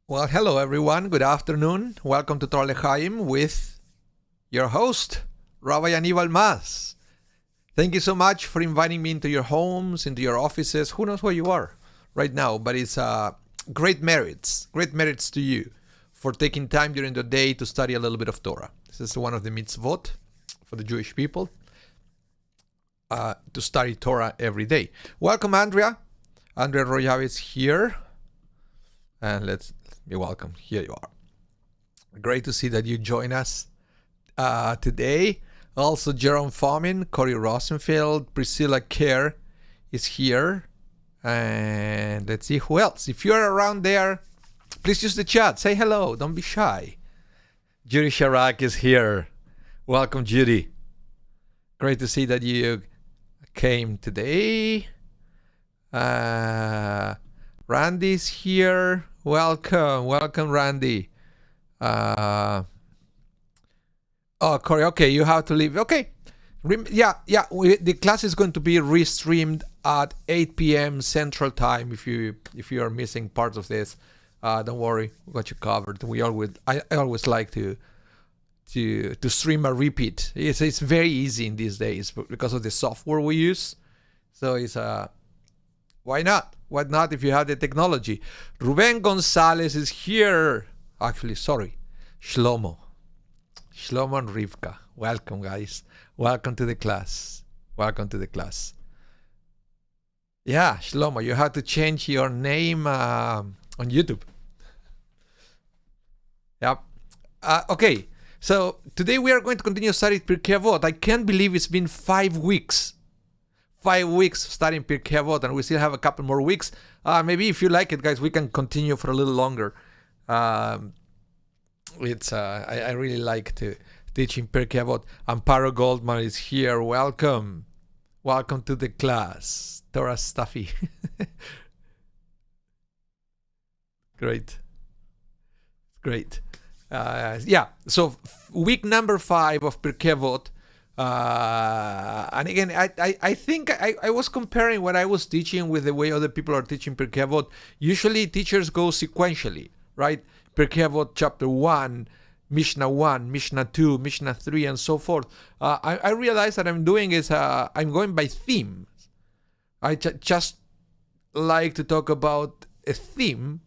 Well, hello everyone. Good afternoon. Welcome to Torah L'Chayim with your host, Rabbi Anibal. Thank you so much for inviting me into your homes, into your offices. Who knows where you are right now, but it's great merits to you for taking time during the day to study a little bit of Torah. This is one of the mitzvot for the Jewish people, to study Torah every day. Welcome, Andrea. Andrea Royave is here. And let's be welcome. Here you are. Great to see that you join us today. Also, Jerome Fomin, Corey Rosenfeld, Priscilla Kerr is here. And let's see who else. If you're around there, please use the chat. Say hello. Don't be shy. Judy Sharak is here. Welcome, Judy. Great to see that you came today. Randy's here. Welcome, Randy. Oh, Corey. Okay, you have to leave. Okay. The class is going to be restreamed at 8 p.m. Central Time. If you are missing parts of this, don't worry, we got you covered. I always like to stream a repeat. It's very easy in these days because of the software we use. So it's why not? Why not if you have the technology? Ruben Gonzalez is here. Actually, sorry. Shlomo and Rivka. Welcome, guys. Welcome to the class. Yeah, Shlomo, you have to change your name on YouTube. Yep. Okay, so today we are going to continue studying Pirkei Avot. I can't believe it's been 5 weeks. 5 weeks studying Pirkei Avot, and we still have a couple more weeks. Maybe if you like it, guys, we can continue for a little longer. I really like to teaching Pirkei Avot. Amparo Goldman is here. Welcome to the class. Torah Stuffy. Great. So week number 5 of Pirkei Avot. And again, I think I was comparing what I was teaching with the way other people are teaching Pirkei Avot. Usually teachers go sequentially, right? Pirkei Avot chapter 1, Mishnah 2, Mishnah 3, and so forth. I realized that I'm doing is I'm going by themes. I just like to talk about a theme,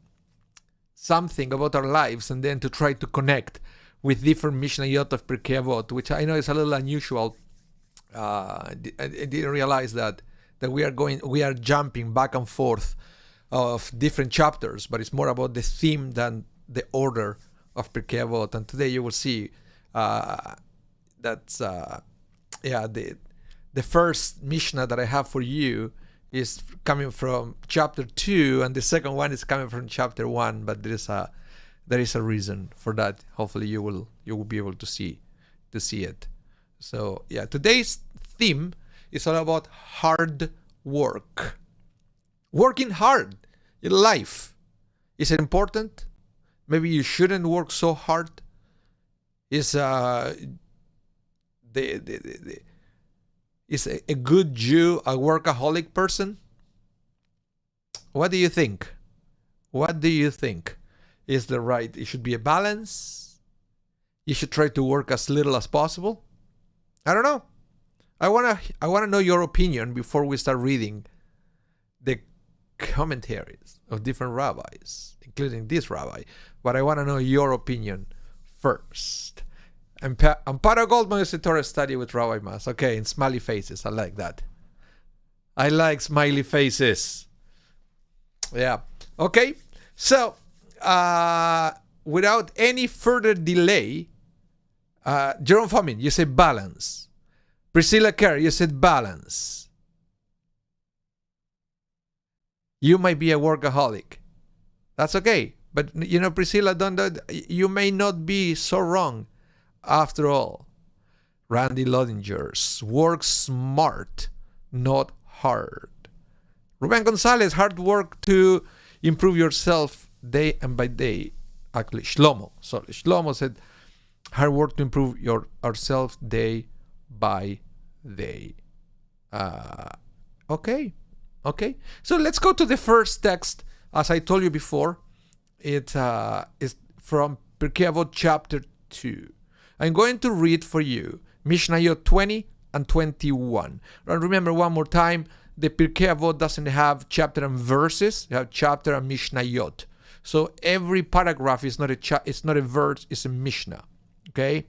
something about our lives, and then to try to connect with different Mishnayot of Pirkei Avot, which I know is a little unusual. I didn't realize that we are jumping back and forth of different chapters, but it's more about the theme than the order of Pirkei Avot. And today you will see that's the first Mishnah that I have for you is coming from chapter 2, and the second one is coming from chapter 1. But there is a reason for that. Hopefully you will be able to see it. So yeah, today's theme is all about hard work. Working hard in life. Is it important? Maybe you shouldn't work so hard. Is a good Jew a workaholic person? What do you think? Is the right? It should be a balance. You should try to work as little as possible. I don't know. I wanna know your opinion before we start reading the commentaries of different rabbis, including this rabbi. But I want to know your opinion first. Amparo Goldman is a Torah study with Rabbi Mas. Okay, and smiley faces. I like that. I like smiley faces. Yeah. Okay. So, without any further delay, Jerome Fomin, you said balance. Priscilla Kerr, you said balance. You might be a workaholic. That's okay. But, Priscilla, you may not be so wrong after all. Randy Lodingers, work smart, not hard. Ruben Gonzalez, hard work to improve yourself day and by day. Actually, Shlomo said, hard work to improve ourselves day by day. Okay. So let's go to the first text. As I told you before, It's from Pirkei Avot chapter 2. I'm going to read for you Mishnayot 20 and 21. And remember one more time, the Pirkei Avot doesn't have chapter and verses, you have chapter and Mishnayot. So every paragraph is not a verse, it's a Mishnah. Okay?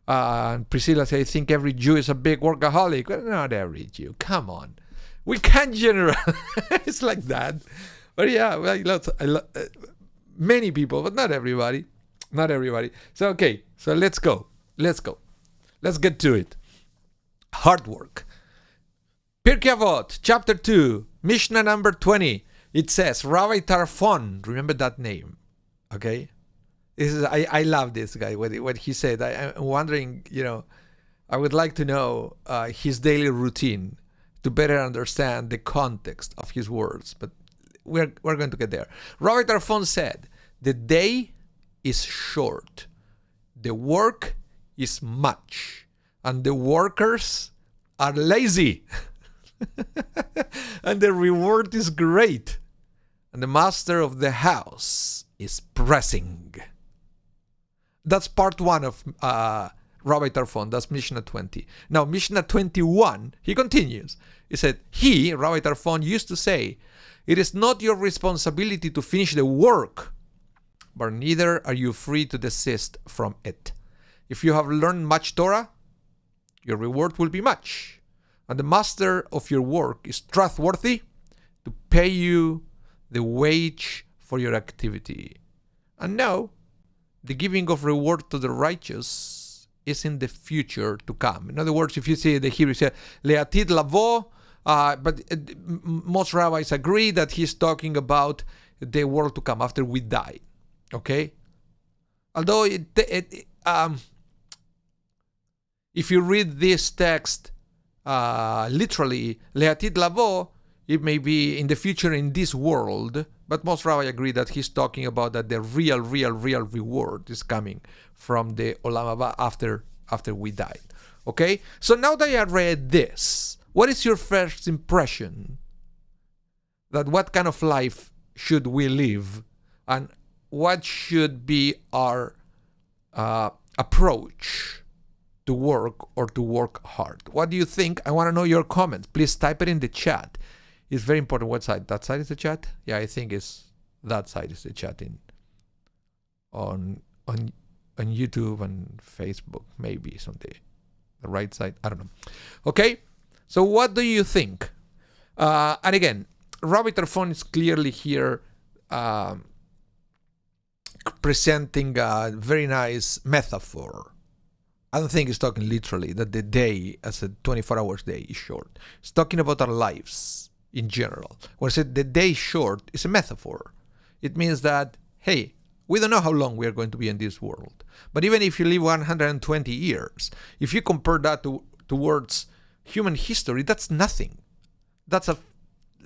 And Priscilla says, I think every Jew is a big workaholic. Well, not every Jew. Come on. We can't generalize like that. But yeah, many people, but not everybody. Not everybody. So, okay. So let's go. Let's get to it. Hard work. Pirkei Avot, chapter 2, Mishnah number 20. It says, Rabbi Tarfon. Remember that name. Okay? I love this guy, what he said. I'm wondering, I would like to know his daily routine to better understand the context of his words. But we're going to get there. Rabbi Tarfon said, the day is short, the work is much, and the workers are lazy. And the reward is great, and the master of the house is pressing. That's part 1 of Rabbi Tarfon. That's Mishnah 20. Now, Mishnah 21, he continues. He said, Rabbi Tarfon, used to say, it is not your responsibility to finish the work, but neither are you free to desist from it. If you have learned much Torah, your reward will be much. And the master of your work is trustworthy to pay you the wage for your activity. And now, the giving of reward to the righteous is in the future to come. In other words, if you see the Hebrew say laTorah lavo, but most rabbis agree that he's talking about the world to come after we die. Okay? Although if you read this text literally, laTorah lavo, it may be in the future in this world, but most rabbis agree that he's talking about that the real reward is coming from the Olam Haba after we died. Okay? So now that I read this, what is your first impression? That what kind of life should we live? And what should be our approach to work or to work hard? What do you think? I want to know your comments. Please type it in the chat. It's very important. What side? That side is the chat? Yeah, I think that side is the chat on YouTube and Facebook. Maybe someday. The right side? I don't know. Okay? So what do you think? And again, Rabbi Tarfon is clearly here presenting a very nice metaphor. I don't think he's talking literally that the day as a 24 hours day is short. He's talking about our lives in general. When I said the day short is a metaphor. It means that, hey, we don't know how long we are going to be in this world. But even if you live 120 years, if you compare that towards human history, that's nothing. That's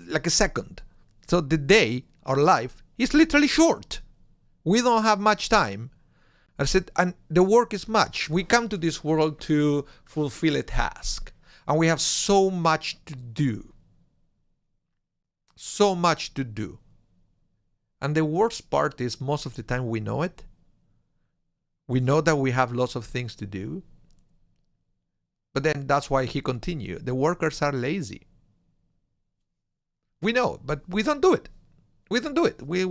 like a second. So the day, our life, is literally short. We don't have much time. I said, and the work is much. We come to this world to fulfill a task. And we have so much to do. So much to do. And the worst part is most of the time we know it. We know that we have lots of things to do. But then that's why he continued. The workers are lazy. We know, but we don't do it. We don't do it. We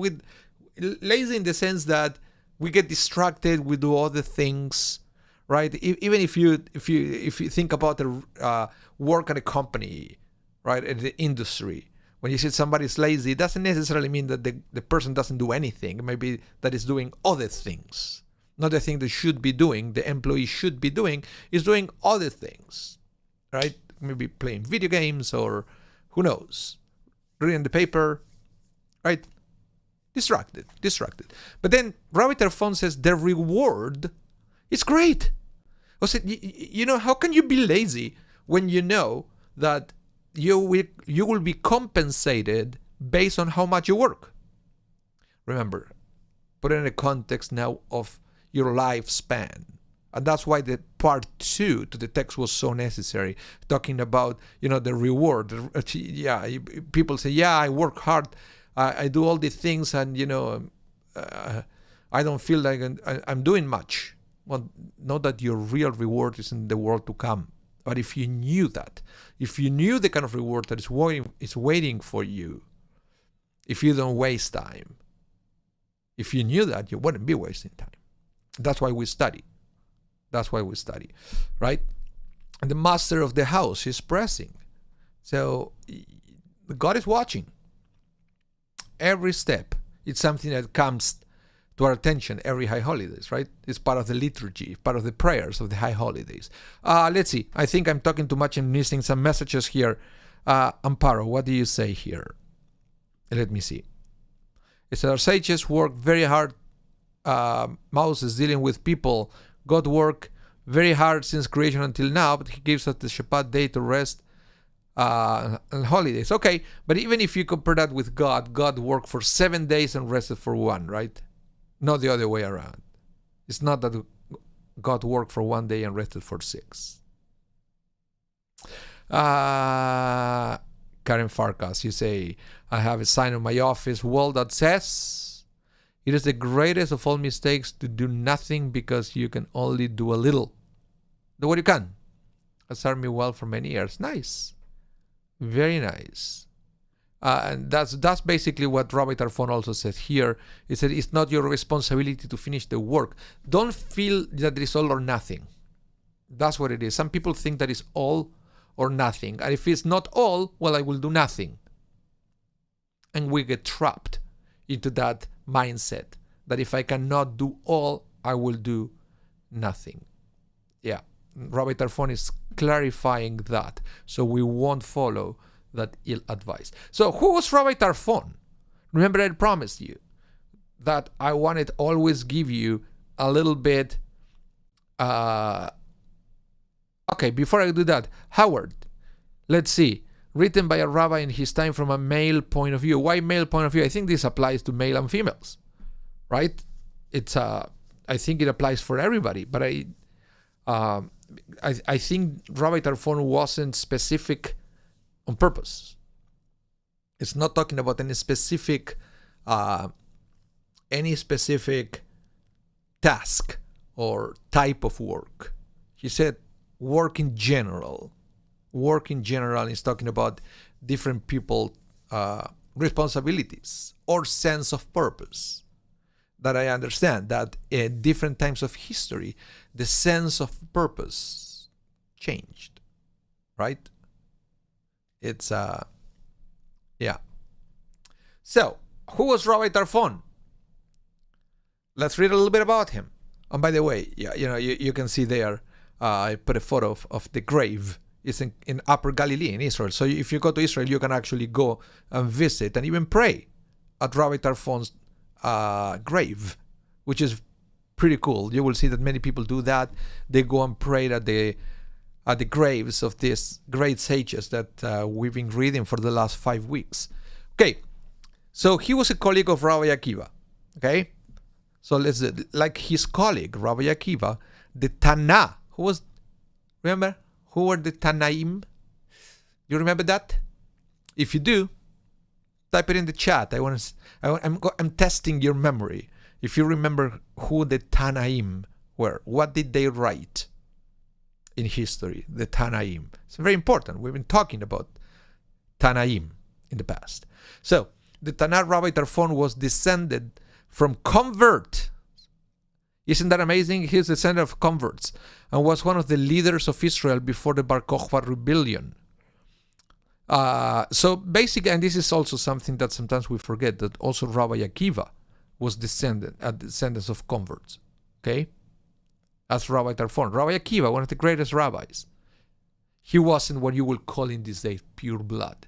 lazy in the sense that we get distracted. We do other things, right? Even if you think about the work at a company, right, at the industry, when you say somebody's lazy, it doesn't necessarily mean that the person doesn't do anything. It may be that it's doing other things. Not the thing they should be doing, the employee should be doing, is doing other things, right? Maybe playing video games or who knows, reading the paper, right? Distracted. But then Rabbi Tarfon says the reward is great. I said, how can you be lazy when you know that you will be compensated based on how much you work? Remember, put it in the context now of your lifespan. And that's why the part 2 to the text was so necessary, talking about, the reward. People say, I work hard, I do all these things, and, I don't feel like I'm doing much. Well, know that your real reward is in the world to come. But if you knew that, if you knew the kind of reward that is waiting for you, if you don't waste time, if you knew that, you wouldn't be wasting time. That's why we study. That's why we study, right? And the master of the house is pressing. So God is watching. Every step, it's something that comes to our attention every high holidays, right? It's part of the liturgy, part of the prayers of the high holidays. Let's see. I think I'm talking too much and missing some messages here. Amparo, what do you say here? Let me see. It says, our sages work very hard. Moses dealing with people. God worked very hard since creation until now, but he gives us the Shabbat day to rest and holidays. Okay, but even if you compare that with God, God worked for 7 days and rested for one, right? Not the other way around. It's not that God worked for 1 day and rested for 6. Karen Farkas, you say, I have a sign on my office wall that says, it is the greatest of all mistakes to do nothing because you can only do a little. Do what you can. That served me well for many years. Nice. Very nice. And that's basically what Rabbi Tarfon also said here. He said it's not your responsibility to finish the work. Don't feel that it is all or nothing. That's what it is. Some people think that it's all or nothing. And if it's not all, well, I will do nothing. And we get trapped into that mindset that if I cannot do all, I will do nothing. Yeah. Rabbi Tarfon is clarifying that, so we won't follow that ill advice. So who was Rabbi Tarfon? Remember, I promised you that I wanted to always give you a little bit. Okay, before I do that, Howard, let's see. Written by a rabbi in his time from a male point of view. Why male point of view? I think this applies to male and females, right? It's I think it applies for everybody, but I think Rabbi Tarfon wasn't specific on purpose. It's not talking about any specific task or type of work. He said work in general. Work in general is talking about different people responsibilities or sense of purpose. That I understand that at different times of history, the sense of purpose changed, right? It's yeah. So who was Rabbi Tarfon? Let's read a little bit about him. And by the way, yeah, you can see there. I put a photo of the grave. It's in Upper Galilee in Israel. So if you go to Israel, you can actually go and visit and even pray at Rabbi Tarfon's grave, which is pretty cool. You will see that many people do that. They go and pray at the graves of these great sages that we've been reading for the last 5 weeks. Okay, so he was a colleague of Rabbi Akiva. Okay, so let's like his colleague Rabbi Akiva, the Tana. Remember who were the Tanaim? You remember that? If you do, type it in the chat. I'm testing your memory. If you remember who the Tanaim were, what did they write in history? The Tanaim. It's very important. We've been talking about Tanaim in the past. So the Tana Rabbi Tarfon was descended from convert. Isn't that amazing? He's the descendant of converts and was one of the leaders of Israel before the Bar Kokhba rebellion. So basically, and this is also something that sometimes we forget, that also Rabbi Akiva was descendants of converts. Okay? As Rabbi Tarfon. Rabbi Akiva, one of the greatest rabbis. He wasn't what you will call in these days pure blood.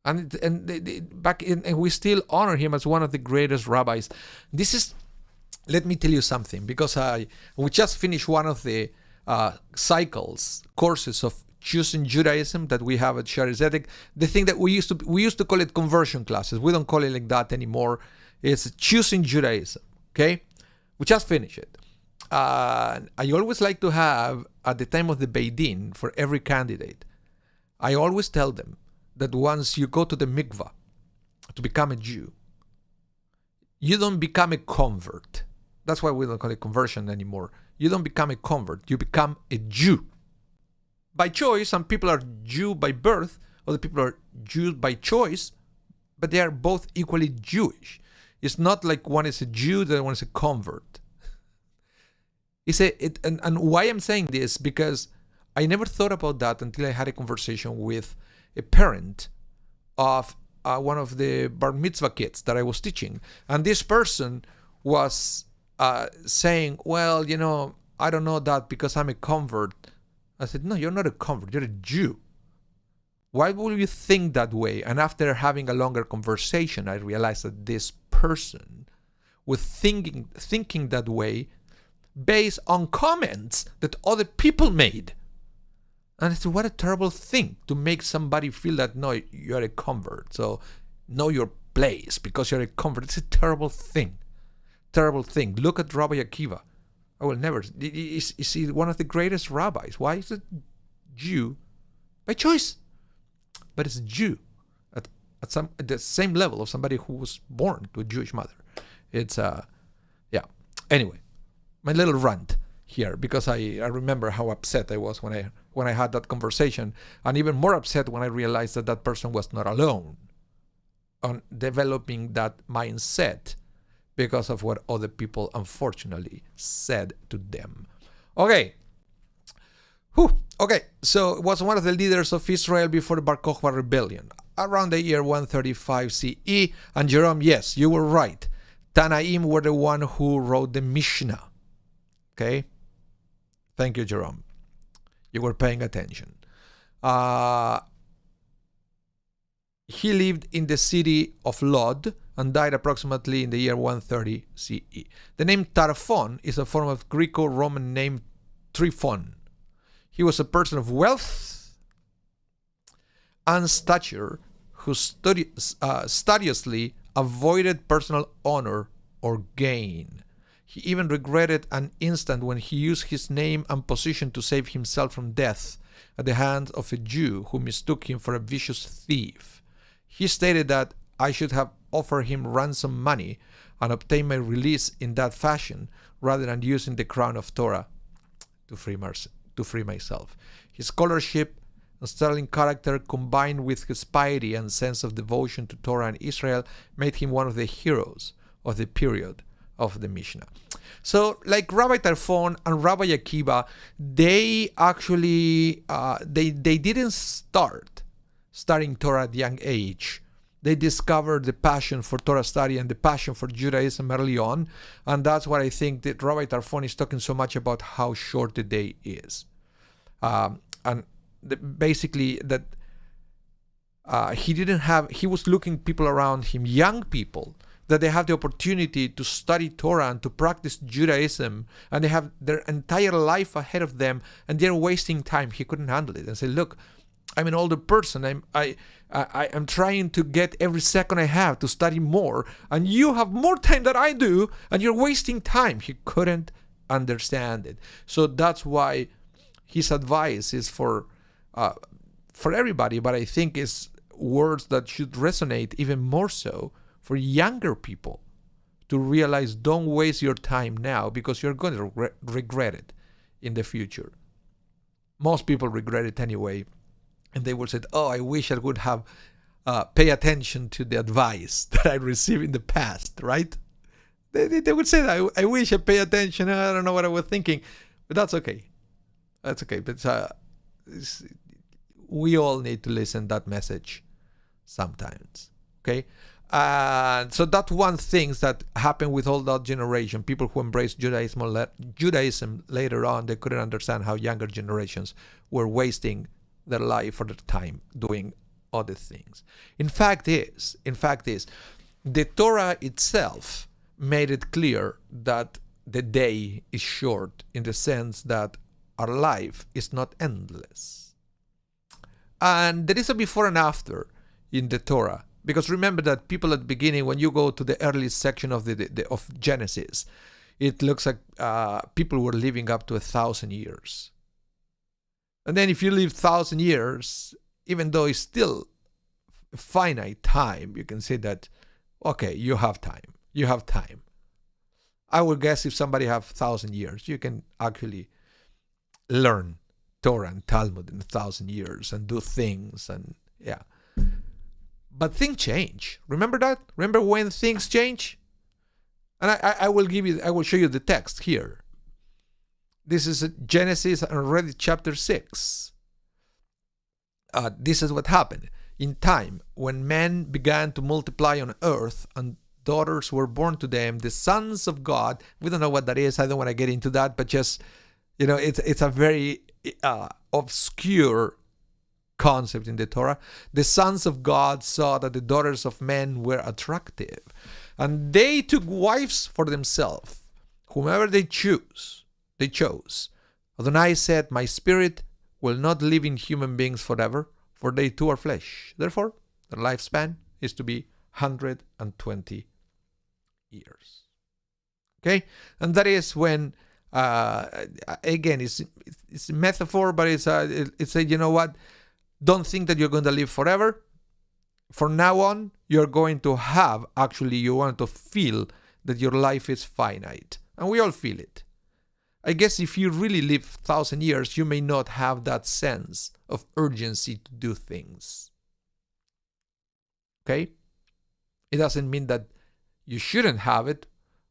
And we still honor him as one of the greatest rabbis. This is, let me tell you something, because we just finished one of the courses of choosing Judaism that we have at Shari Zedek. The thing that we used to call it conversion classes. We don't call it like that anymore. It's choosing Judaism. Okay, we just finished it. I always like to have at the time of the Beit Din for every candidate. I always tell them that once you go to the mikvah to become a Jew, you don't become a convert. That's why we don't call it conversion anymore. You don't become a convert. You become a Jew. By choice, some people are Jew by birth, other people are Jews by choice, but they are both equally Jewish. It's not like one is a Jew, the other one is a convert. And why I'm saying this, because I never thought about that until I had a conversation with a parent of one of the bar mitzvah kids that I was teaching. And this person was saying, well, I don't know that because I'm a convert. I said, no, you're not a convert, you're a Jew. Why would you think that way? And after having a longer conversation, I realized that this person was thinking that way based on comments that other people made. And I said, what a terrible thing to make somebody feel that, no, you're a convert. So know your place because you're a convert. It's a terrible thing. Terrible thing. Look at Rabbi Akiva. I will never. Is he one of the greatest rabbis? Why is it Jew? By choice. But it's a Jew at the same level of somebody who was born to a Jewish mother. It's, yeah. Anyway, my little rant here, because I remember how upset I was when I had that conversation, and even more upset when I realized that person was not alone on developing that mindset because of what other people unfortunately said to them. Okay. Okay, so it was one of the leaders of Israel before the Bar Kokhba rebellion, around the year 135 CE. And Jerome, yes, you were right. Tanaim were the one who wrote the Mishnah. Okay? Thank you, Jerome. You were paying attention. He lived in the city of Lod and died approximately in the year 130 CE. The name Tarfon is a form of Greco-Roman name Tryphon. He was a person of wealth and stature who studiously avoided personal honor or gain. He even regretted an instant when he used his name and position to save himself from death at the hands of a Jew who mistook him for a vicious thief. He stated that I should have offered him ransom money and obtained my release in that fashion rather than using the crown of Torah to free myself. His scholarship and sterling character, combined with his piety and sense of devotion to Torah and Israel, made him one of the heroes of the period of the Mishnah. So, like Rabbi Tarfon and Rabbi Akiva, they actually they didn't start studying Torah at a young age. They discovered the passion for Torah study and the passion for Judaism early on, and that's what I think that Rabbi Tarfon is talking so much about how short the day is. Basically that he was looking people around him, young people, that they have the opportunity to study Torah and to practice Judaism, and they have their entire life ahead of them, and they're wasting time. He couldn't handle it and say, look, I'm an older person. I'm trying to get every second I have to study more, and you have more time than I do, and you're wasting time. He couldn't understand it. So that's why his advice is for everybody, but I think it's words that should resonate even more so for younger people to realize, don't waste your time now because you're going to regret it in the future. Most people regret it anyway, and they will say, oh, I wish I would have pay attention to the advice that I received in the past, right? They would say that, I wish I pay attention, I don't know what I was thinking, but that's okay. That's okay, but we all need to listen to that message sometimes, okay? So that's one thing that happened with all that generation. People who embraced Judaism later on, they couldn't understand how younger generations were wasting their life or their time doing other things. In fact is, the Torah itself made it clear that the day is short in the sense that our life is not endless. And there is a before and after in the Torah. Because remember that people at the beginning, when you go to the early section of of Genesis, it looks like people were living up to 1,000 years. And then if you live 1,000 years, even though it's still a finite time, you can say that, okay, you have time. You have time. I would guess if somebody have 1,000 years, you can actually learn Torah and Talmud in 1,000 years and do things and yeah. But things change. Remember that? Remember when things change? And I will show you the text here. This is Genesis and already chapter 6. This is what happened. In time, when men began to multiply on earth and daughters were born to them, the sons of God, we don't know what that is. I don't want to get into that, but just, it's a very obscure concept in the Torah. The sons of God saw that the daughters of men were attractive, and they took wives for themselves, whomever they chose. Adonai said, my spirit will not live in human beings forever, for they too are flesh. Therefore, their lifespan is to be 120 years. Okay? And that is when, again, it's a metaphor, but it's a, you know what? Don't think that you're going to live forever. From now on, you're going to have, actually, you want to feel that your life is finite. And we all feel it. I guess if you really live 1,000 years, you may not have that sense of urgency to do things. Okay? It doesn't mean that you shouldn't have it,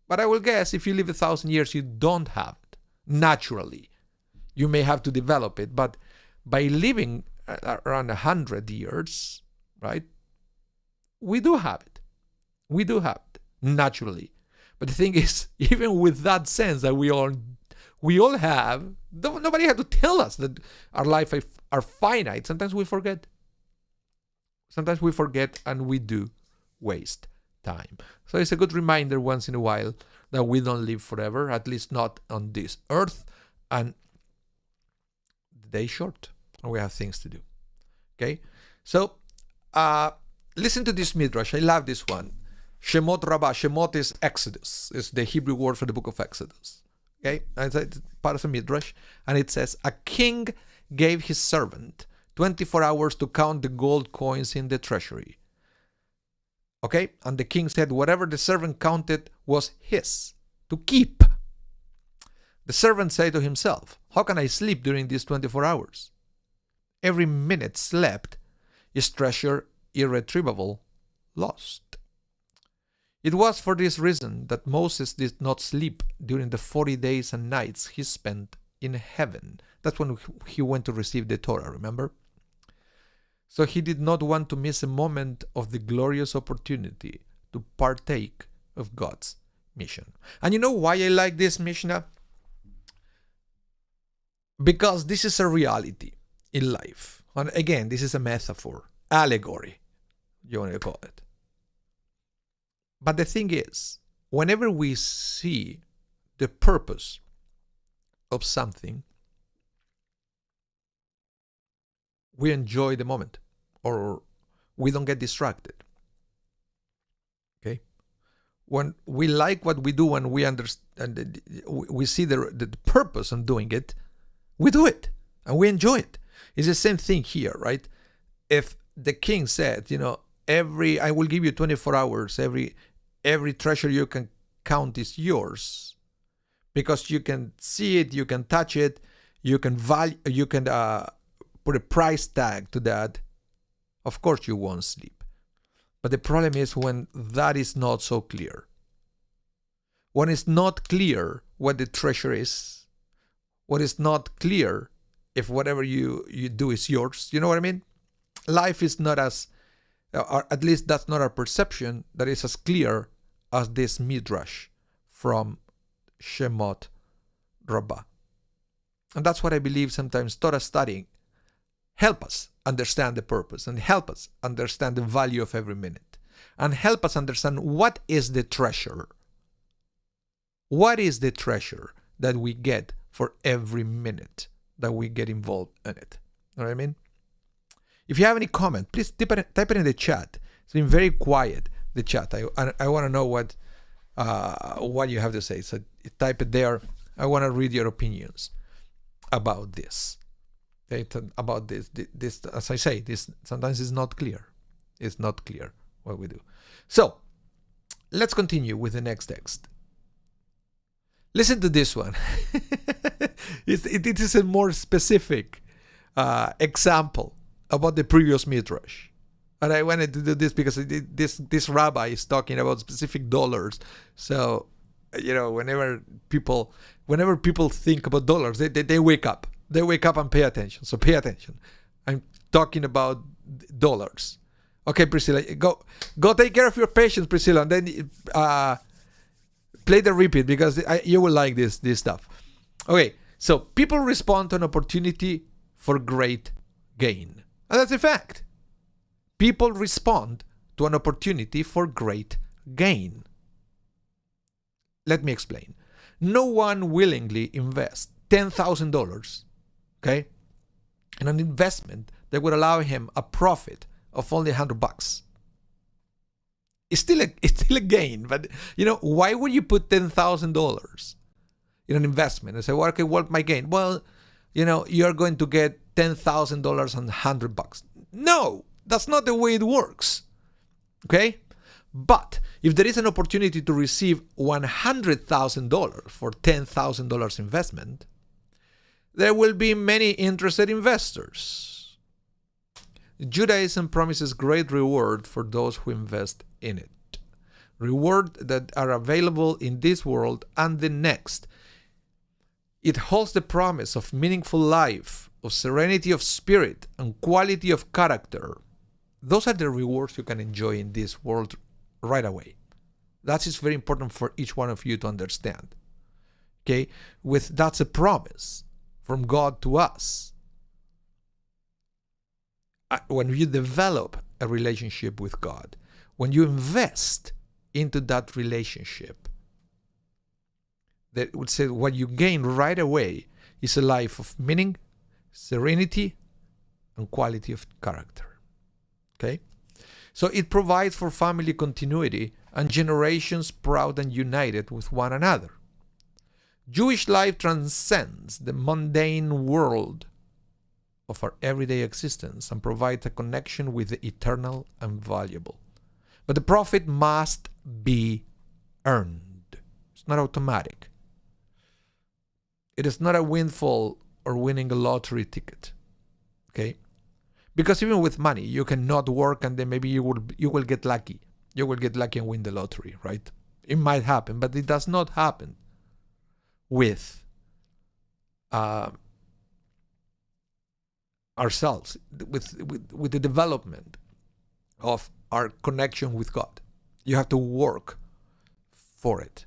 but I will guess if you live 1,000 years, you don't have it. Naturally. You may have to develop it, but by living around 100 years, right, we do have it. We do have it, naturally. But the thing is, even with that sense that we all have, nobody had to tell us that our life are finite. Sometimes we forget. Sometimes we forget and we do waste time. So it's a good reminder once in a while that we don't live forever, at least not on this earth, and the day is short and we have things to do. Okay? So, listen to this midrash. I love this one. Shemot Rabbah. Shemot is Exodus. It's the Hebrew word for the book of Exodus. Okay? And it's part of the midrash. And it says, a king gave his servant 24 hours to count the gold coins in the treasury. Okay? And the king said, whatever the servant counted was his to keep. The servant said to himself, how can I sleep during these 24 hours? Every minute slept is treasure irretrievable lost. It was for this reason that Moses did not sleep during the 40 days and nights he spent in heaven. That's when he went to receive the Torah, remember? So he did not want to miss a moment of the glorious opportunity to partake of God's mission. And you know why I like this Mishnah? Because this is a reality in life. And again, this is a metaphor, allegory, you want to call it. But the thing is, whenever we see the purpose of something, we enjoy the moment, or we don't get distracted. Okay? When we like what we do and we understand, we see the purpose in doing it, we do it and we enjoy it. It's the same thing here, right? If the king said, I will give you 24 hours, every treasure you can count is yours, because you can see it, you can touch it, you can put a price tag to that. Of course you won't sleep. But the problem is when that is not so clear. When it's not clear what the treasure is, when it's not clear if whatever you do is yours, you know what I mean? Life is not as, or at least that's not our perception, that is as clear as this midrash from Shemot Rabbah. And that's what I believe sometimes Torah studying help us understand the purpose and help us understand the value of every minute and help us understand what is the treasure. What is the treasure that we get for every minute that we get involved in it? You know what I mean? If you have any comment, please type it in the chat. It's been very quiet, the chat. I want to know what you have to say. So type it there. I want to read your opinions about this. About this, as I say, this sometimes is not clear. It's not clear what we do. So, Let's continue with the next text. Listen to this one. It is a more specific example about the previous midrash. And I wanted to do this because this rabbi is talking about specific dollars. So, whenever people think about dollars, they wake up. They wake up and pay attention. So pay attention. I'm talking about dollars. Okay, Priscilla, go take care of your patients, Priscilla, and then play the repeat because you will like this stuff. Okay, so people respond to an opportunity for great gain. And that's a fact. People respond to an opportunity for great gain. Let me explain. No one willingly invests $10,000, okay, in an investment that would allow him a profit of only $100. It's still a gain, but why would you put $10,000 in an investment and say, well, okay, what my gain? Well, you're going to get $10,000 on $100. No, that's not the way it works. Okay? But if there is an opportunity to receive $100,000 for $10,000 investment, there will be many interested investors. Judaism promises great reward for those who invest in it. Reward that are available in this world and the next. It holds the promise of meaningful life, of serenity of spirit, and quality of character. Those are the rewards you can enjoy in this world right away. That is very important for each one of you to understand. Okay? That's a promise from God to us. When you develop a relationship with God, when you invest into that relationship, that would say what you gain right away is a life of meaning, serenity, and quality of character. Okay? So it provides for family continuity and generations proud and united with one another. Jewish life transcends the mundane world of our everyday existence and provides a connection with the eternal and valuable. But the profit must be earned. It's not automatic. It is not a windfall or winning a lottery ticket. Okay? Because even with money, you cannot work and then maybe you will get lucky. You will get lucky and win the lottery, right? It might happen, but it does not happen with ourselves, with the development of our connection with God. You have to work for it.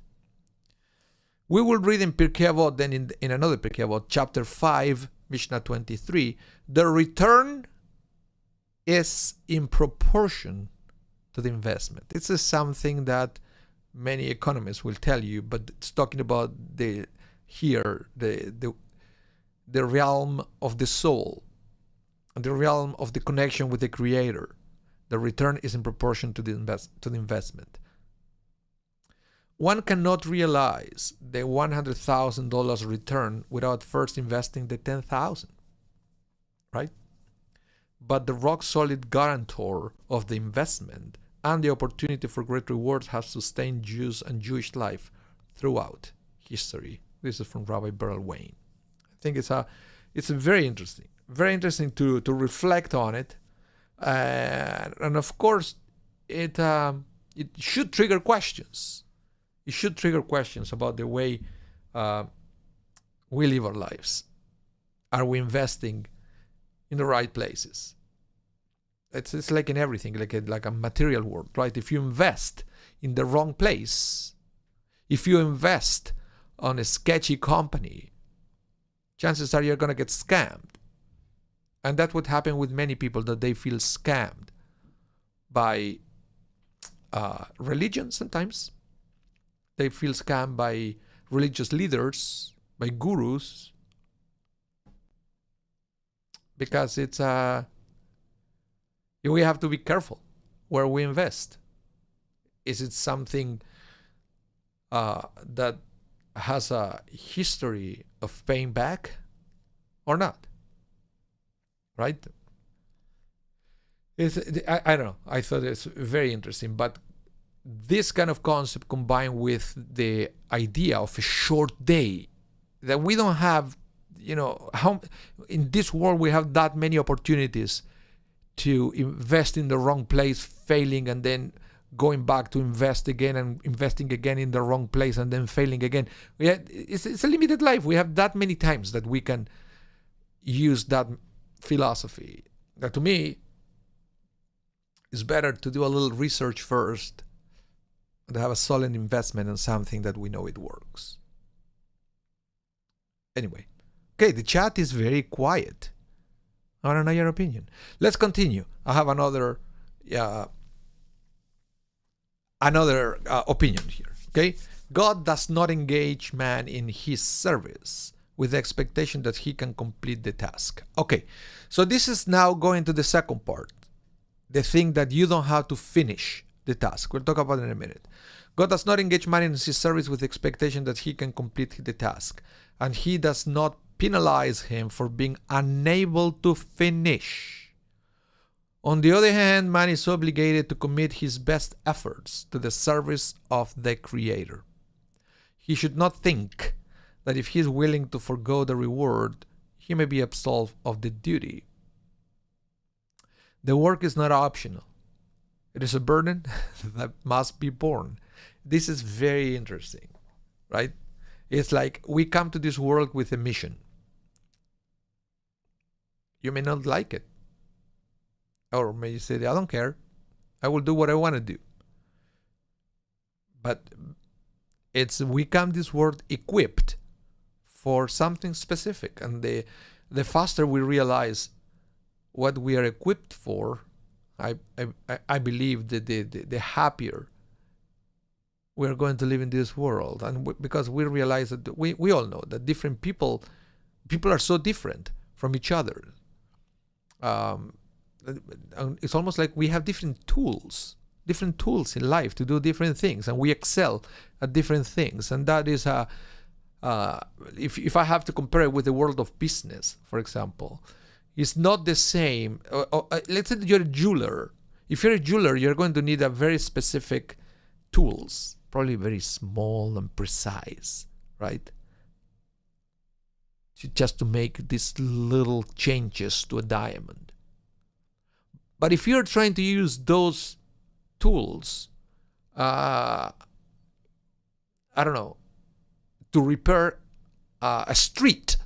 We will read in Pirkei Avot, then in another Pirkei Avot, chapter 5, Mishnah 23, the return is in proportion to the investment. This is something that many economists will tell you, but it's talking about the realm of the soul, the realm of the connection with the Creator. The return is in proportion to the investment. One cannot realize the $100,000 return without first investing the $10,000, right? But the rock-solid guarantor of the investment and the opportunity for great rewards has sustained Jews and Jewish life throughout history. This is from Rabbi Beryl Wayne. I think it's very interesting to reflect on it, and of course, it should trigger questions. It should trigger questions about the way we live our lives. Are we investing in the right places? It's like in everything, like a material world, right? If you invest in the wrong place, if you invest on a sketchy company, chances are you're going to get scammed. And that would happen with many people, that they feel scammed by religion sometimes. They feel scammed by religious leaders, by gurus, because we have to be careful where we invest. Is it something that has a history of paying back or not? Right? I don't know. I thought it's very interesting, but this kind of concept combined with the idea of a short day, that we don't have, how in this world we have that many opportunities to invest in the wrong place, failing, and then going back to invest again and investing again in the wrong place and then failing again. It's a limited life. We have that many times that we can use that philosophy. That to me, it's better to do a little research first and have a solid investment in something that we know it works. Anyway, okay, the chat is very quiet. I want to know your opinion. Let's continue. I have another opinion here. Okay, God does not engage man in his service with the expectation that he can complete the task. Okay, so this is now going to the second part, the thing that you don't have to finish the task. We'll talk about it in a minute. God does not engage man in his service with the expectation that he can complete the task, and he does not penalize him for being unable to finish. On the other hand, man is obligated to commit his best efforts to the service of the Creator. He should not think that if he is willing to forgo the reward, he may be absolved of the duty. The work is not optional. It is a burden that must be borne. This is very interesting, right? It's like we come to this world with a mission. You may not like it. Or may you say, I don't care. I will do what I want to do. But we come this world equipped for something specific. And the faster we realize what we are equipped for, I believe that the happier we are going to live in this world. And because we realize that we all know that different people are so different from each other. It's almost like we have different tools in life to do different things, and we excel at different things. And that is if I have to compare it with the world of business, for example, it's not the same. Let's say that you're a jeweler. If you're a jeweler, you're going to need a very specific tools, probably very small and precise, right? Just to make these little changes to a diamond. But if you're trying to use those tools, I don't know, to repair a street,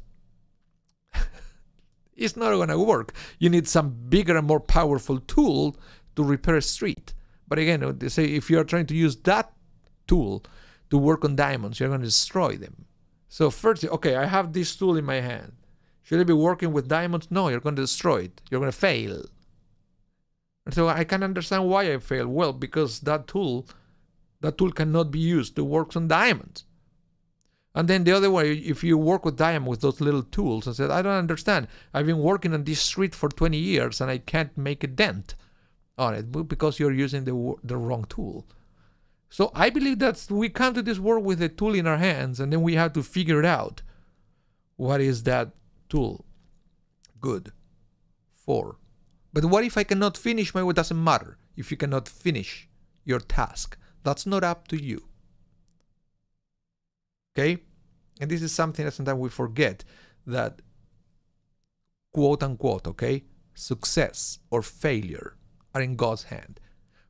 it's not going to work. You need some bigger and more powerful tool to repair a street. But again, they say if you're trying to use that tool to work on diamonds, you're going to destroy them. So first, okay, I have this tool in my hand. Should I be working with diamonds? No, you're going to destroy it. You're going to fail. And so I can understand why I fail. Well, because that tool cannot be used to work on diamonds. And then the other way, if you work with diamond with those little tools, I said, I don't understand. I've been working on this street for 20 years and I can't make a dent on it because you're using the wrong tool. So I believe that we come to this world with a tool in our hands, and then we have to figure it out. What is that tool good for? But what if I cannot finish my work? It doesn't matter if you cannot finish your task. That's not up to you. Okay? And this is something that sometimes we forget, that quote unquote, okay, success or failure are in God's hand.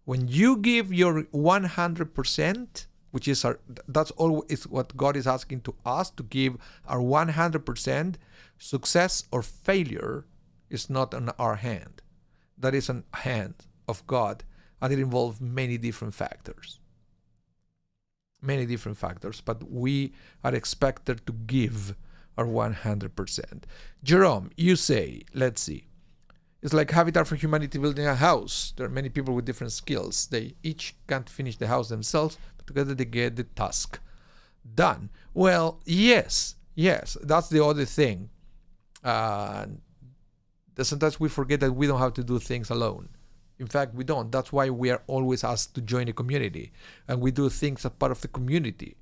When you give your 100%, which is that's always what God is asking to us, to give our 100%, success or failure is not on our hand. That is on hand of God, and it involves many different factors. Many different factors, but we are expected to give our 100%. Jerome, you say, let's see, it's like Habitat for Humanity building a house. There are many people with different skills. They each can't finish the house themselves, but together they get the task done. Well, yes, that's the other thing. Sometimes we forget that we don't have to do things alone. In fact, we don't. That's why we are always asked to join a community, and we do things as part of the community.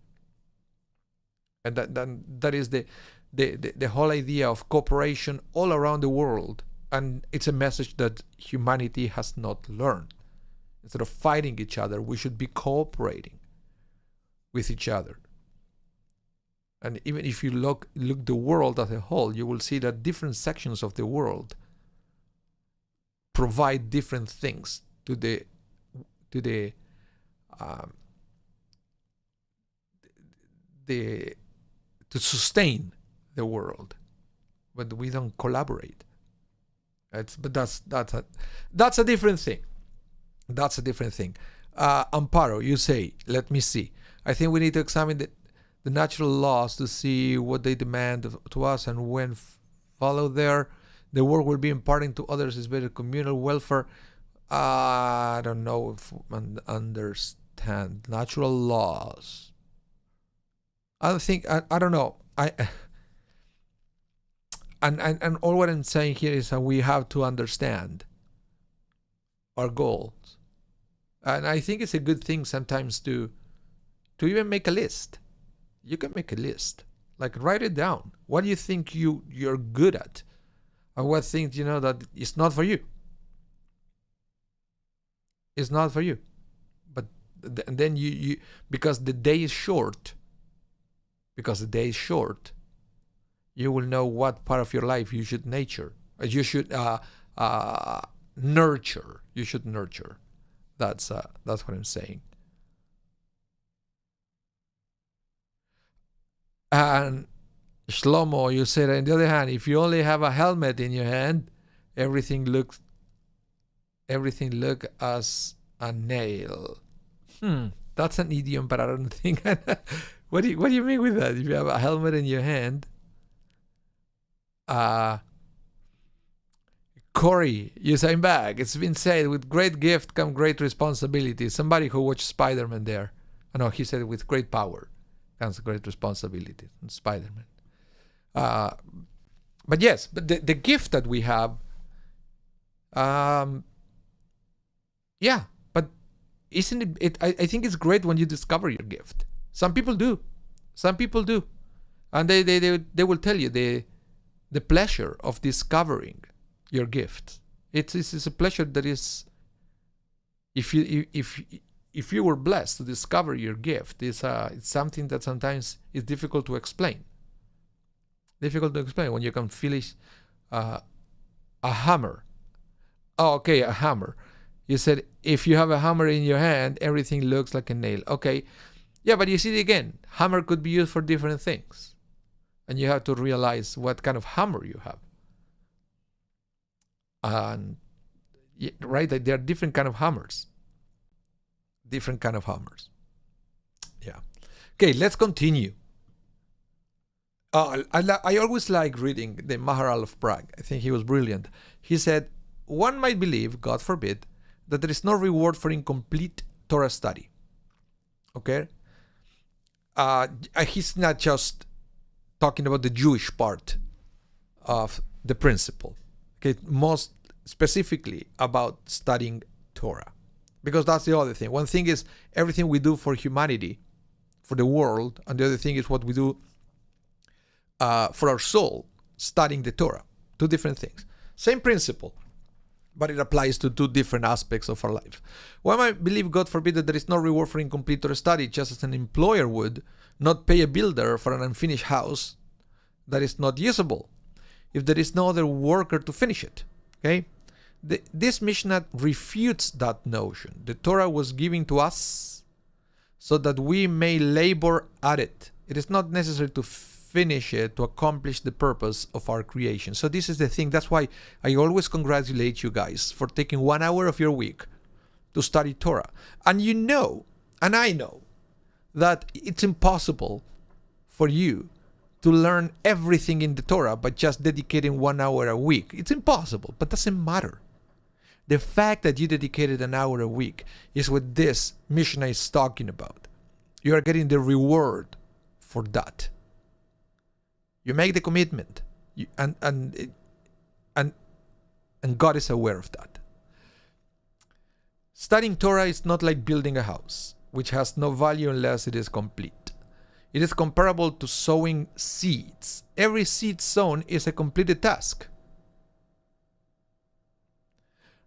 And that is the whole idea of cooperation all around the world. And it's a message that humanity has not learned. Instead of fighting each other, we should be cooperating with each other. And even if you look the world as a whole, you will see that different sections of the world provide different things to sustain the world, but we don't collaborate. But that's a different thing. That's a different thing. Amparo, you say, let me see. I think we need to examine the natural laws to see what they demand to us, and when follow there, the work will be imparting to others is better communal welfare. I don't know if I understand natural laws. I don't know. And all what I'm saying here is that we have to understand our goals. And I think it's a good thing sometimes to even make a list. You can make a list. Like, write it down. What do you think you're good at? And what things that is not for you. It's not for you. But then you because the day is short. You will know what part of your life you should nurture. You should nurture. You should nurture. That's what I'm saying. And Shlomo, you said, on the other hand, if you only have a helmet in your hand, everything look as a nail. That's an idiom, but I don't think. What do you mean with that? If you have a helmet in your hand, Corey, you say back. It's been said, with great gift come great responsibility. Somebody who watched Spider-Man there. No, he said with great power comes great responsibility. Spider-Man. But yes, but the gift that we have, yeah, but isn't it? I think it's great when you discover your gift. Some people do, and they will tell you the pleasure of discovering your gift. It's a pleasure that is, if you were blessed to discover your gift, it's something that sometimes is difficult to explain. When you can finish a hammer. Oh, okay, a hammer. You said if you have a hammer in your hand, everything looks like a nail. Okay, yeah, but you see again, hammer could be used for different things, and you have to realize what kind of hammer you have. And right, there are different kind of hammers. Yeah. Okay, let's continue. I always like reading the Maharal of Prague. I think he was brilliant. He said, one might believe, God forbid, that there is no reward for incomplete Torah study. Okay? He's not just talking about the Jewish part of the principle. Okay, most specifically about studying Torah. Because that's the other thing. One thing is everything we do for humanity, for the world, and the other thing is what we do for our soul, studying the Torah. Two different things. Same principle, but it applies to two different aspects of our life. One might believe, God forbid, that there is no reward for incomplete Torah study, just as an employer would not pay a builder for an unfinished house that is not usable, if there is no other worker to finish it. Okay? This Mishnah refutes that notion. The Torah was given to us so that we may labor at it. It is not necessary to finish it to accomplish the purpose of our creation. So this is the thing. That's why I always congratulate you guys for taking 1 hour of your week to study Torah. And you know, and I know, that it's impossible for you to learn everything in the Torah by just dedicating 1 hour a week. It's impossible, but doesn't matter. The fact that you dedicated an hour a week is what this Mishnah is talking about. You are getting the reward for that. You make the commitment, and God is aware of that. Studying Torah is not like building a house, which has no value unless it is complete. It is comparable to sowing seeds. Every seed sown is a completed task.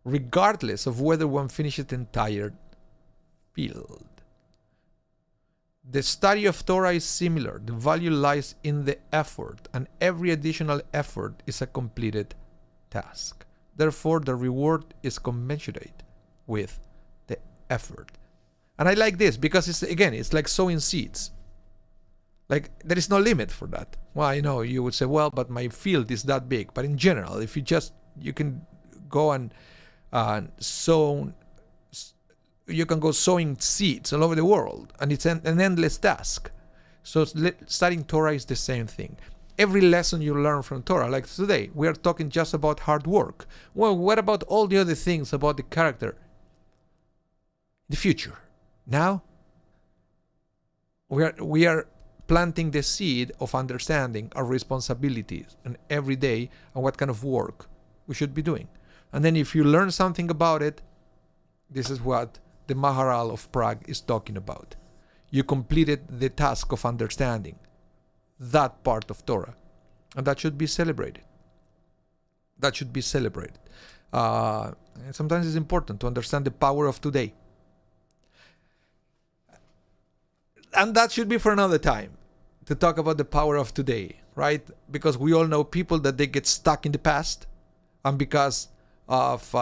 regardless of whether one finishes the entire field. The study of Torah is similar. The value lies in the effort, and every additional effort is a completed task. Therefore, the reward is commensurate with the effort. And I like this because it's like sowing seeds. Like, there is no limit for that. Well, you would say, well, but my field is that big. But in general, if you can go and sow. You can go sowing seeds all over the world, and it's an endless task. So studying Torah is the same thing. Every lesson you learn from Torah, like today, we are talking just about hard work. Well, what about all the other things about the character? The future. Now, we are planting the seed of understanding our responsibilities and every day and what kind of work we should be doing. And then if you learn something about it, this is what the Maharal of Prague is talking about. You completed the task of understanding that part of Torah. And that should be celebrated. That should be celebrated. And sometimes it's important to understand the power of today. And that should be for another time, to talk about the power of today, right? Because we all know people that they get stuck in the past, and because of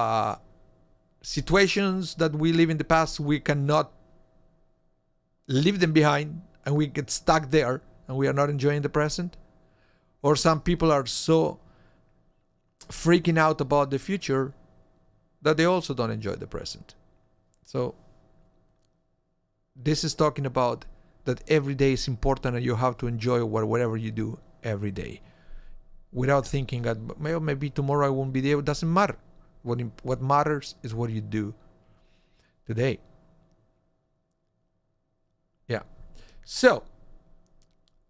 situations that we live in the past, we cannot leave them behind, and we get stuck there, and we are not enjoying the present. Or some people are so freaking out about the future that they also don't enjoy the present. So this is talking about that every day is important, and you have to enjoy whatever you do every day, without thinking that maybe tomorrow I won't be there. It doesn't matter. What matters is what you do today. Yeah. So,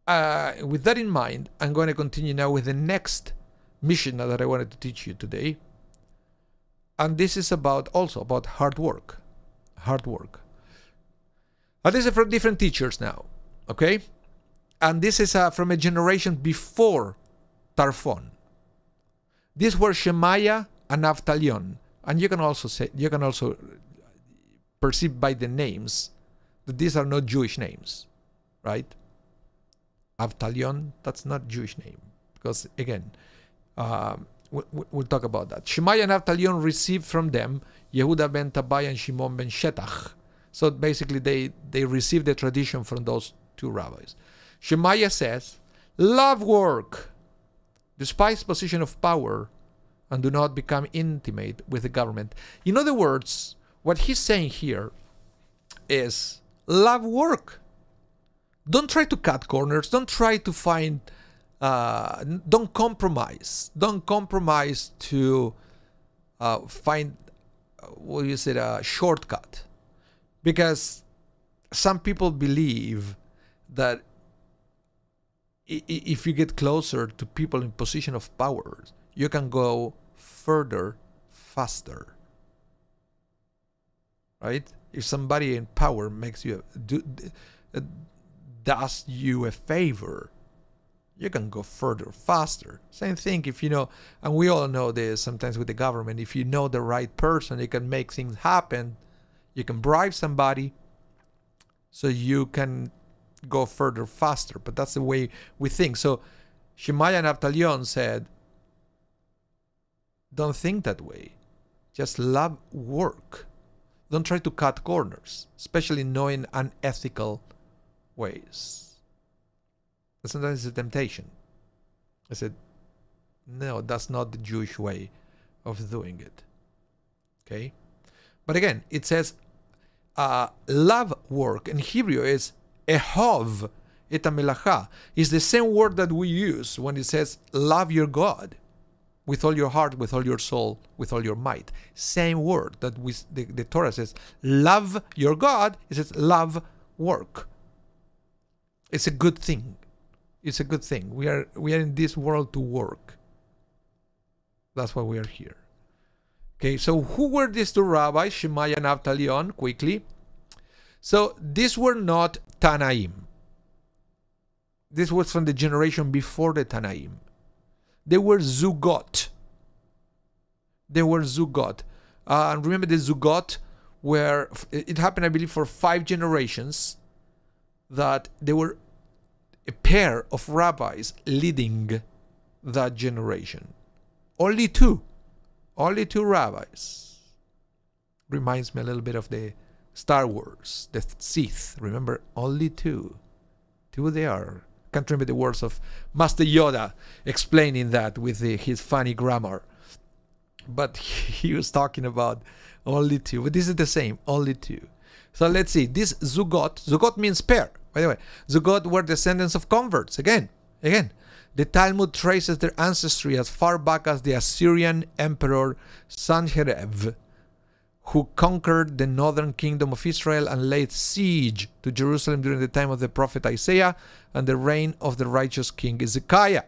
with that in mind, I'm going to continue now with the next mission that I wanted to teach you today. And this is also about hard work. Hard work. And this is from different teachers now. Okay? And this is from a generation before Tarfon. These were Shemaiah and Avtalion, and you can also perceive by the names that these are not Jewish names, right? Avtalion, that's not Jewish name, because again, we'll talk about that. Shemaiah and Avtalion received from them Yehuda ben Tabai and Shimon ben Shetach. So basically, they received the tradition from those two rabbis. Shemaiah says, "Love work, despise position of power, and do not become intimate with the government." In other words, what he's saying here is love work. Don't try to cut corners. Don't try to find, don't compromise. Don't compromise to find, a shortcut. Because some people believe that if you get closer to people in position of power, you can go further, faster. Right? If somebody in power does you a favor, you can go further, faster. Same thing if and we all know this sometimes with the government, if you know the right person, you can make things happen. You can bribe somebody so you can go further, faster. But that's the way we think. So Shemaiah and Avtalion said, don't think that way. Just love work. Don't try to cut corners, especially knowing unethical ways. But sometimes it's a temptation. I said, no, that's not the Jewish way of doing it. Okay? But again, it says, love work in Hebrew is ehov et hamelacha. It's the same word that we use when it says love your God with all your heart, with all your soul, with all your might. Same word that the Torah says love your God. It says love work. It's a good thing. It's a good thing. We are in this world to work. That's why we are here. Okay, so who were these two rabbis, Shemaiah and Avtalion, quickly? So these were not Tanaim. This was from the generation before the Tanaim. They were Zugot. Remember the Zugot, where it happened, I believe, for 5 generations, that there were a pair of rabbis leading that generation. Only two rabbis. Reminds me a little bit of the Star Wars, the Sith. Remember, only two. Two they are. Can't remember the words of Master Yoda explaining that with his funny grammar. But he was talking about only two. But this is the same, only two. So let's see. This Zugot means pair, by the way. Zugot were descendants of converts. Again. The Talmud traces their ancestry as far back as the Assyrian emperor Sanherib, who conquered the northern kingdom of Israel and laid siege to Jerusalem during the time of the prophet Isaiah and the reign of the righteous king Ezekiah.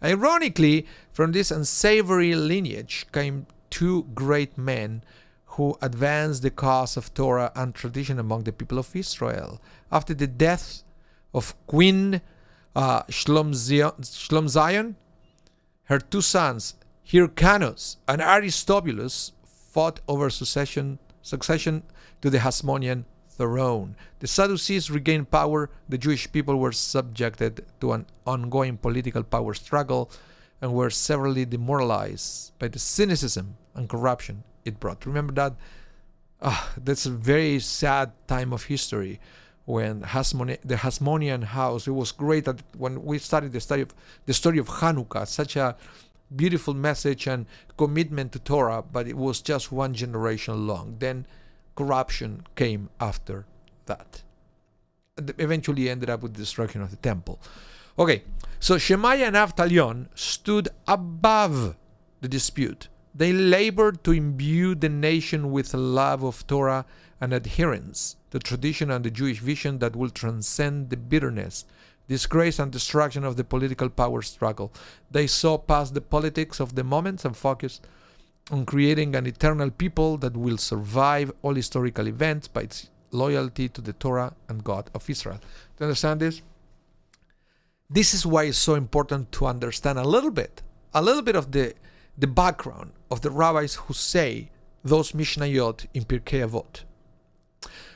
Ironically, from this unsavory lineage came 2 great men who advanced the cause of Torah and tradition among the people of Israel. After the death of Queen Shlomzion, her 2 sons, Hyrcanus and Aristobulus, fought over succession to the Hasmonean throne. The Sadducees regained power. The Jewish people were subjected to an ongoing political power struggle and were severely demoralized by the cynicism and corruption it brought. Remember that? That's a very sad time of history when the Hasmonean house, it was great that when we started the story of Hanukkah, such a beautiful message and commitment to Torah, but it was just 1 generation long. Then corruption came after that. And eventually ended up with the destruction of the temple. Okay, so Shemaiah and Avtalion stood above the dispute. They labored to imbue the nation with a love of Torah and adherence to tradition and the Jewish vision that will transcend the bitterness, disgrace, and destruction of the political power struggle. They saw past the politics of the moment and focused on creating an eternal people that will survive all historical events by its loyalty to the Torah and God of Israel. Do you understand this? This is why it's so important to understand a little bit of the background of the rabbis who say those Mishnayot in Pirkei Avot.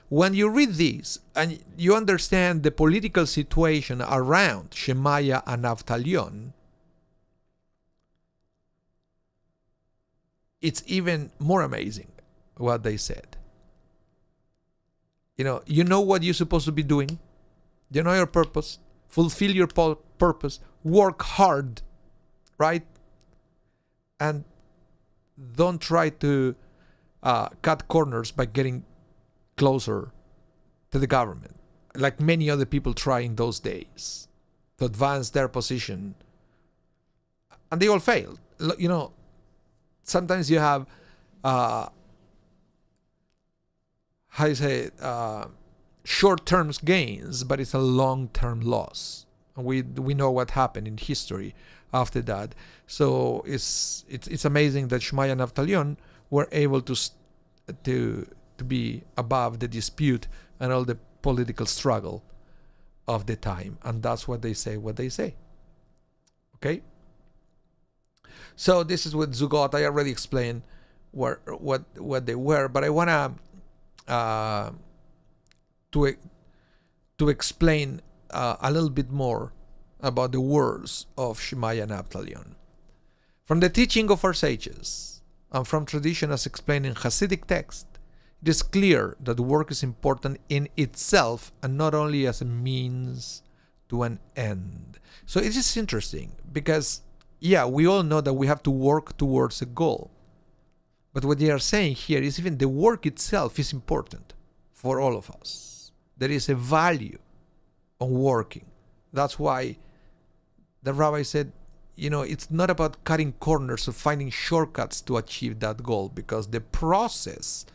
When you read these and you understand the political situation around Shemaiah and Avtalion, it's even more amazing what they said. You know what you're supposed to be doing. You know your purpose. Fulfill your purpose. Work hard, right? And don't try to cut corners by getting closer to the government, like many other people try in those days to advance their position, and they all failed. Sometimes you have short-term gains, but it's a long-term loss, and we know what happened in history after that. So it's amazing that Shemaiah and Avtalion were able to be above the dispute and all the political struggle of the time, and that's what they say. Okay. So this is with Zugot. I already explained what they were, but I wanna to explain a little bit more about the words of Shemaiah and Avtalion. From the teaching of our sages and from tradition as explained in Hasidic text, it is clear that work is important in itself and not only as a means to an end. So it is interesting because, we all know that we have to work towards a goal. But what they are saying here is even the work itself is important for all of us. There is a value on working. That's why the rabbi said, it's not about cutting corners or finding shortcuts to achieve that goal, because the process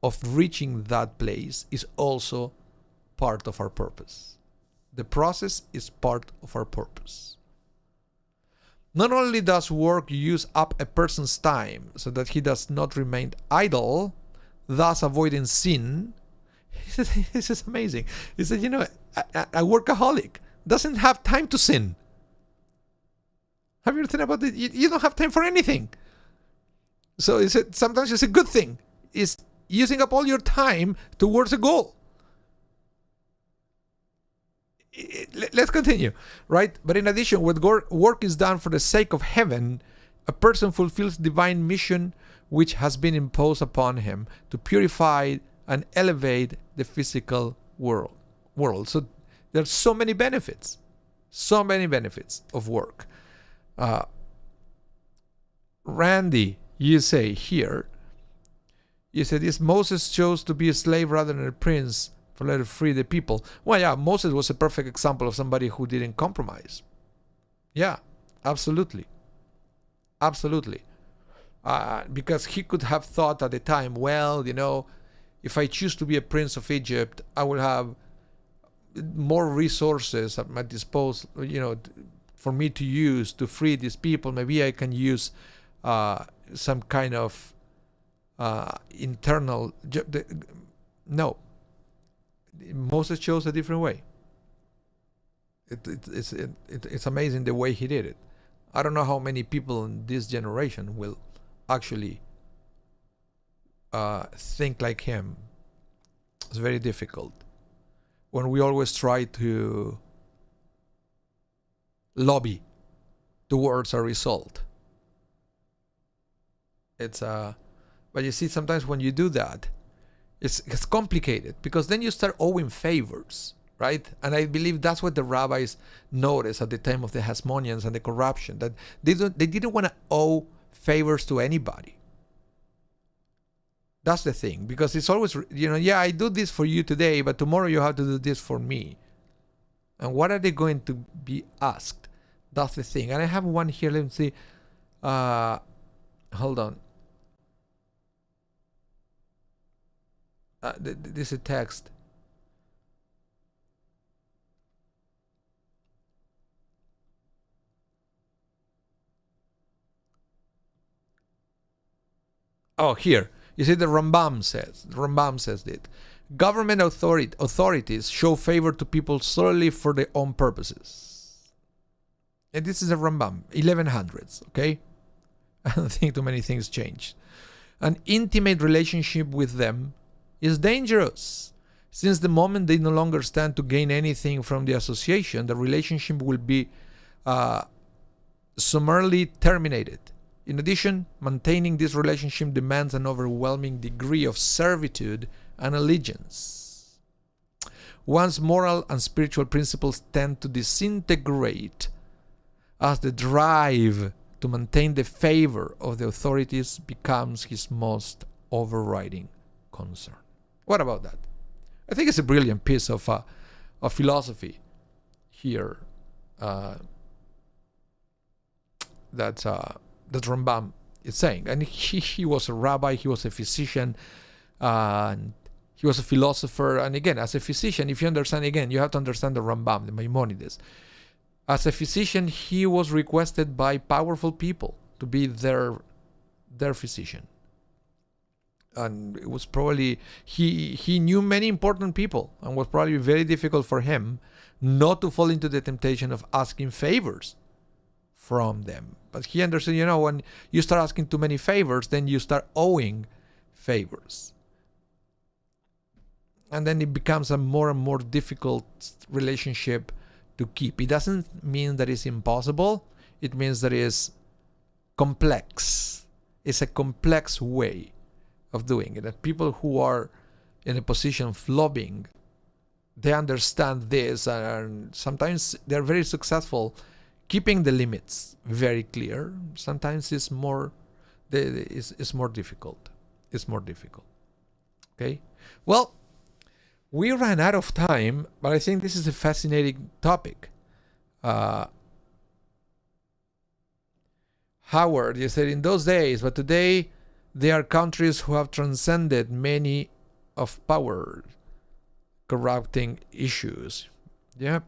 of reaching that place is also part of our purpose. The process is part of our purpose. Not only does work use up a person's time so that he does not remain idle, thus avoiding sin. This is amazing. He said, a workaholic doesn't have time to sin. Have you ever thought about it? You don't have time for anything. So sometimes it's a good thing. It's using up all your time towards a goal. Let's continue, right? But in addition, when work is done for the sake of heaven, a person fulfills divine mission which has been imposed upon him to purify and elevate the physical world. So there's so many benefits of work. Randy, you say here, you said, yes, Moses chose to be a slave rather than a prince for let it free the people. Well, yeah, Moses was a perfect example of somebody who didn't compromise. Yeah, absolutely. Because he could have thought at the time, well, if I choose to be a prince of Egypt, I will have more resources at my disposal, for me to use to free these people. Maybe I can use some kind of internal. No, Moses chose a different way. It's amazing the way he did it. I don't know how many people in this generation will actually think like him. It's very difficult when we always try to lobby towards a result. But you see, sometimes when you do that, it's complicated, because then you start owing favors, right? And I believe that's what the rabbis noticed at the time of the Hasmoneans and the corruption, that they didn't want to owe favors to anybody. That's the thing, because it's always, I do this for you today, but tomorrow you have to do this for me. And what are they going to be asked? That's the thing. And I have one here. Let me see. Hold on. This is a text. Oh, here. You see, the Rambam says that government authorities show favor to people solely for their own purposes. And this is a Rambam, 1100s, okay? I don't think too many things changed. An intimate relationship with them is dangerous. Since the moment they no longer stand to gain anything from the association, the relationship will be summarily terminated. In addition, maintaining this relationship demands an overwhelming degree of servitude and allegiance. One's moral and spiritual principles tend to disintegrate as the drive to maintain the favor of the authorities becomes his most overriding concern. What about that? I think it's a brilliant piece of philosophy here that Rambam is saying. And he was a rabbi, he was a physician, and he was a philosopher. And again, as a physician, if you understand, again, you have to understand the Rambam, the Maimonides. As a physician, he was requested by powerful people to be their physician. And it was probably, he knew many important people, and was probably very difficult for him not to fall into the temptation of asking favors from them. But he understood, when you start asking too many favors, then you start owing favors. And then it becomes a more and more difficult relationship to keep. It doesn't mean that it's impossible. It means that it's complex. It's a complex way of doing it. That people who are in a position of lobbying, they understand this, and sometimes they're very successful keeping the limits very clear. Sometimes it's more difficult. It's more difficult. Okay? Well, we ran out of time, but I think this is a fascinating topic. Howard, you said in those days, but today there are countries who have transcended many of power corrupting issues. Yeah.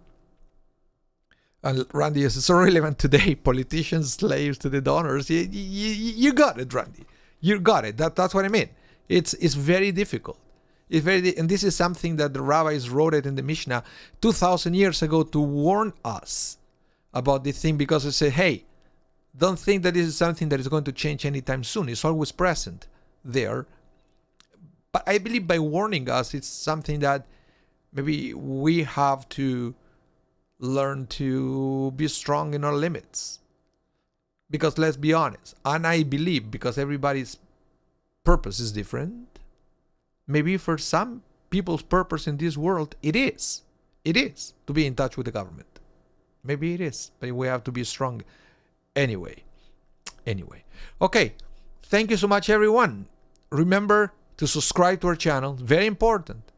And Randy, is so relevant today. Politicians, slaves to the donors. You got it, Randy. You got it. That's what I mean. It's very difficult. And this is something that the rabbis wrote it in the Mishnah 2,000 years ago to warn us about this thing, because they say, hey, Don't think that this is something that is going to change anytime soon. It's always present there. But I believe by warning us, it's something that maybe we have to learn to be strong in our limits. Because let's be honest, and I believe because everybody's purpose is different, maybe for some people's purpose in this world, it is to be in touch with the government. Maybe it is, but we have to be strong. Anyway. Okay. Thank you so much, everyone. Remember to subscribe to our channel. Very important.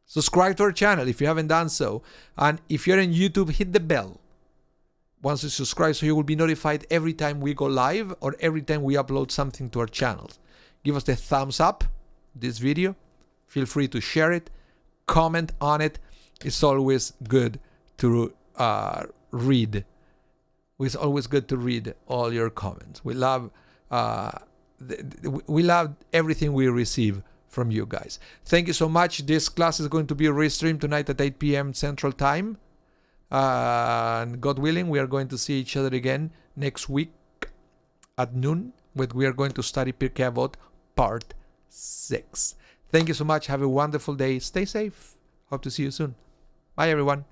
Subscribe to our channel if you haven't done so. And if you're in YouTube, hit the bell once you subscribe so you will be notified every time we go live or every time we upload something to our channels. Give us the thumbs up, this video. Feel free to share it. Comment on it. It's always good to read. It's always good to read all your comments. We love everything we receive from you guys. Thank you so much. This class is going to be restreamed tonight at 8 p.m. Central Time. And God willing, we are going to see each other again next week at noon, when we are going to study Pirkei Avot Part 6. Thank you so much. Have a wonderful day. Stay safe. Hope to see you soon. Bye, everyone.